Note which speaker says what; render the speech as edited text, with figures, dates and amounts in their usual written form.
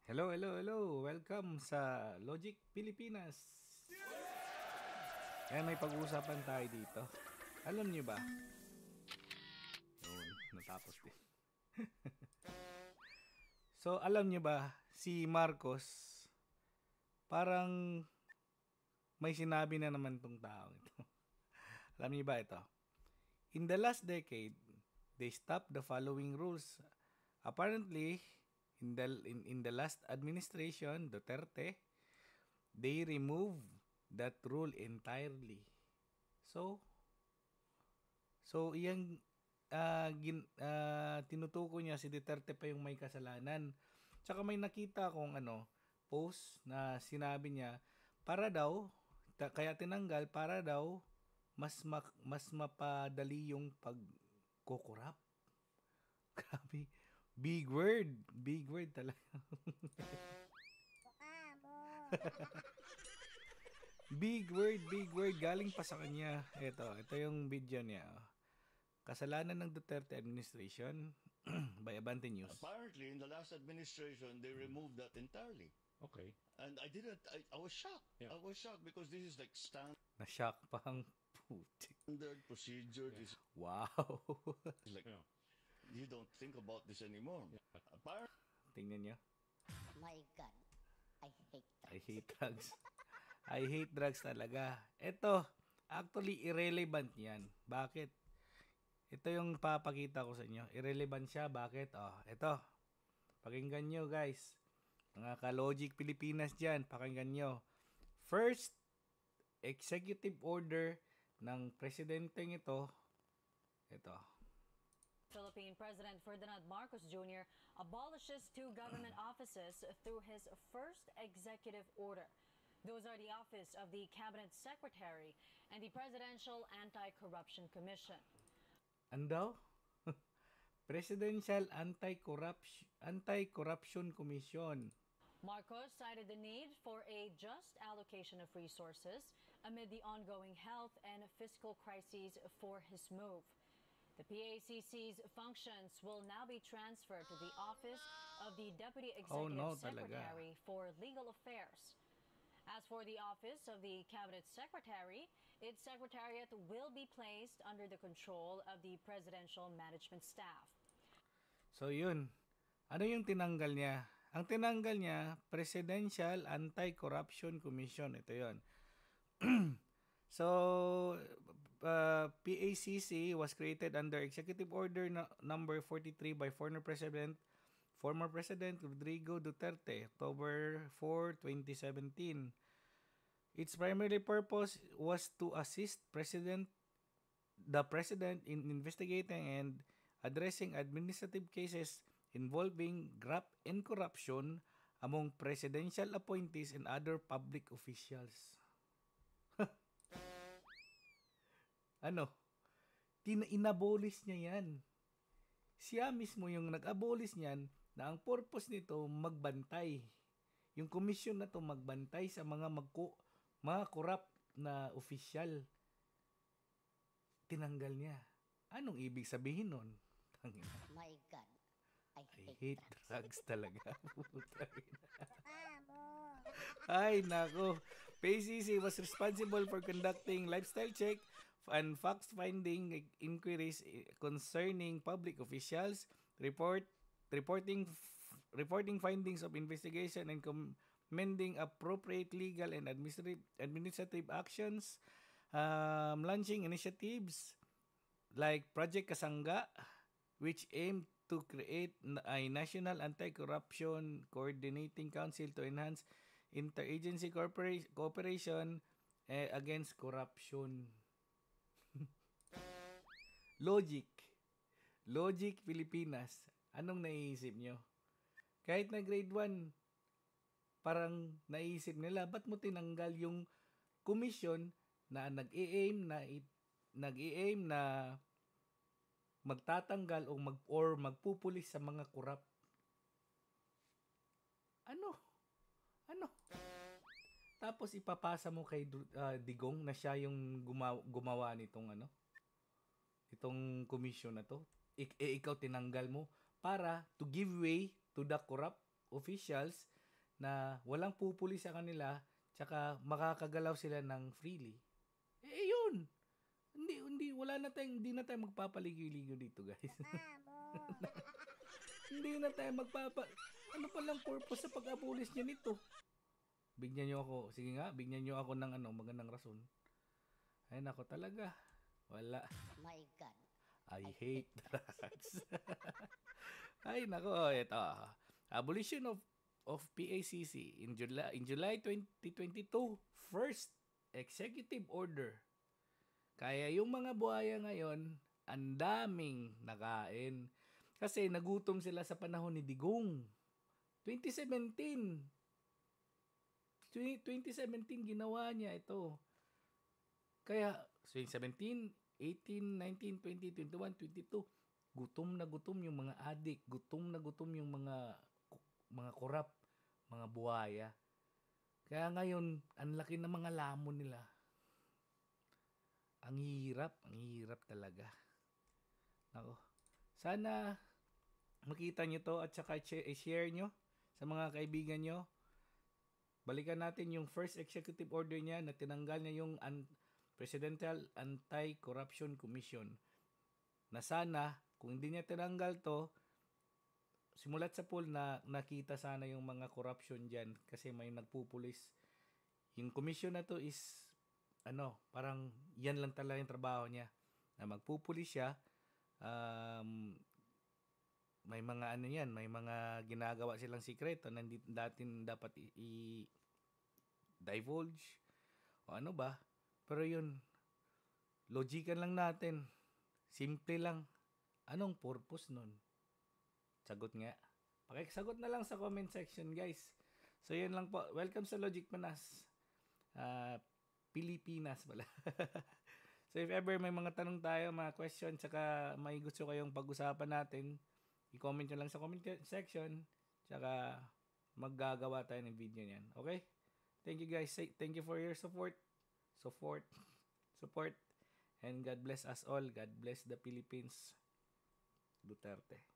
Speaker 1: Hello, hello, hello. Welcome sa Logic Pilipinas. May pag-uusapan tayo dito. Alam niyo ba? Yun, natapos din. So, alam niyo ba, si Marcos, parang may sinabi na naman tong tao ito. Alam niyo ba ito? In the last decade, they stopped the following rules. Apparently, in the last administration, Duterte, they removed that rule entirely. So, iyang tinutukoy niya si Duterte pa yung may kasalanan. Tsaka may nakita akong post na sinabi niya para daw kaya tinanggal para daw mas mapadali yung pagkokorap. Grabe. Big word talaga. Big word galing pa sa kanya. Ito yung video niya. Kasalanan ng Duterte administration by Abante News.
Speaker 2: Apparently, in the last administration, they removed that entirely.
Speaker 1: Okay.
Speaker 2: And I was shocked.
Speaker 1: Yeah.
Speaker 2: I was shocked because this is like
Speaker 1: Na-shock pa ang putik.
Speaker 2: standard procedure. This
Speaker 1: Wow.
Speaker 2: is like, you don't think about this anymore. Apparently,
Speaker 1: Tingnan niyo.
Speaker 3: My God, I hate that.
Speaker 1: I hate drugs. I hate drugs talaga. Ito, actually irrelevant yan. Bakit? Ito yung papakita ko sa inyo. Irrelevant siya. Bakit? Ito. Pakinggan nyo, guys. Mga ka-Logic Pilipinas dyan, pakinggan nyo. First, executive order ng presidenteng ito. Ito.
Speaker 4: Philippine President Ferdinand Marcos Jr. abolishes two government offices through his first executive order. Those are the office of the Cabinet Secretary and the Presidential Anti-Corruption Commission.
Speaker 1: Andaw? Presidential Anti-Corruption Commission.
Speaker 4: Marcos cited the need for a just allocation of resources amid the ongoing health and fiscal crises for his move. The PACC's functions will now be transferred to the office of the Deputy Executive Secretary for Legal Affairs. As for the office of the Cabinet Secretary, its secretariat will be placed under the control of the Presidential Management Staff. So
Speaker 1: yun, ano yung tinanggal niya? Ang tinanggal niya, Presidential Anti-Corruption Commission. Ito yun. So, PACC was created under Executive Order number 43 by former President Rodrigo Duterte, October 4, 2017. Its primary purpose was to assist the President in investigating and addressing administrative cases involving graft and corruption among presidential appointees and other public officials. Inabolish niya yan. Siya mismo yung nag-abolish niyan na ang purpose nito magbantay. Yung komisyon na to magbantay sa mga corrupt na official. Tinanggal niya. Anong ibig sabihin nun?
Speaker 3: My God, I
Speaker 1: hate drugs talaga. Ay, nako. PACC was responsible for conducting lifestyle check and fact-finding inquiries concerning public officials, reporting findings of investigation and commending appropriate legal and administrative actions, launching initiatives like Project Kasangga, which aimed to create a national anti-corruption coordinating council to enhance interagency cooperation against corruption. Logic Pilipinas. Anong naiisip nyo? Kahit na grade 1, parang naisip nila, ba't mo tinanggal yung commission na nag-i-aim na magtatanggal or magpupulis sa mga corrupt? Ano? Tapos ipapasa mo kay Digong na siya yung gumawa nitong itong commission na to. Ikaw tinanggal mo para to give way to the corrupt officials na walang pupuli sa kanila tsaka makakagalaw sila ng freely. Yun. Hindi na tayo magpapaligoy-ligoy dito, guys. Hindi na tayo ano palang purpose sa pag-abolish niya nito? Bigyan niyo ako. Sige nga, bigyan niyo ako ng magandang rason. Ay, nako talaga. Wala.
Speaker 3: My God.
Speaker 1: I hate drugs. Ay, nako. Ito. Abolition of PACC in July 2022. First executive order. Kaya yung mga buhaya ngayon, ang daming nakain. Kasi nagutom sila sa panahon ni Digong. 2017 ginawa niya ito. Kaya 2017, 18, 19, 20, 21, 22, gutom na gutom yung mga adik, gutom na gutom yung mga korap, mga buhaya. Kaya ngayon, ang laki ng mga lamon nila. Ang hirap talaga. Nako. Sana makita nyo to at saka i-share nyo sa mga kaibigan nyo. Balikan natin yung first executive order niya na tinanggal niya yung Presidential Anti-Corruption Commission. Na sana, kung hindi niya tinanggal to, simulat sa pool na nakita sana yung mga corruption dyan kasi may nagpupulis. Yung commission na to is, parang yan lang talaga yung trabaho niya. Na magpupulis siya, may mga may mga ginagawa silang sikreto na hindi datin dapat i-divulge o ano ba, pero yun, logikan lang natin, simple lang, anong purpose nun? Sagot nga, pakisagot na lang sa comment section, guys. So yun lang po, welcome sa Logic Manas, Pilipinas pala. So if ever may mga tanong tayo, mga questions, saka may gusto kayong pag-usapan natin, i-comment nyo lang sa comment section, saka maggagawa tayo ng video niyan. Okay? Thank you guys. Thank you for your support, and God bless us all. God bless the Philippines. Duterte.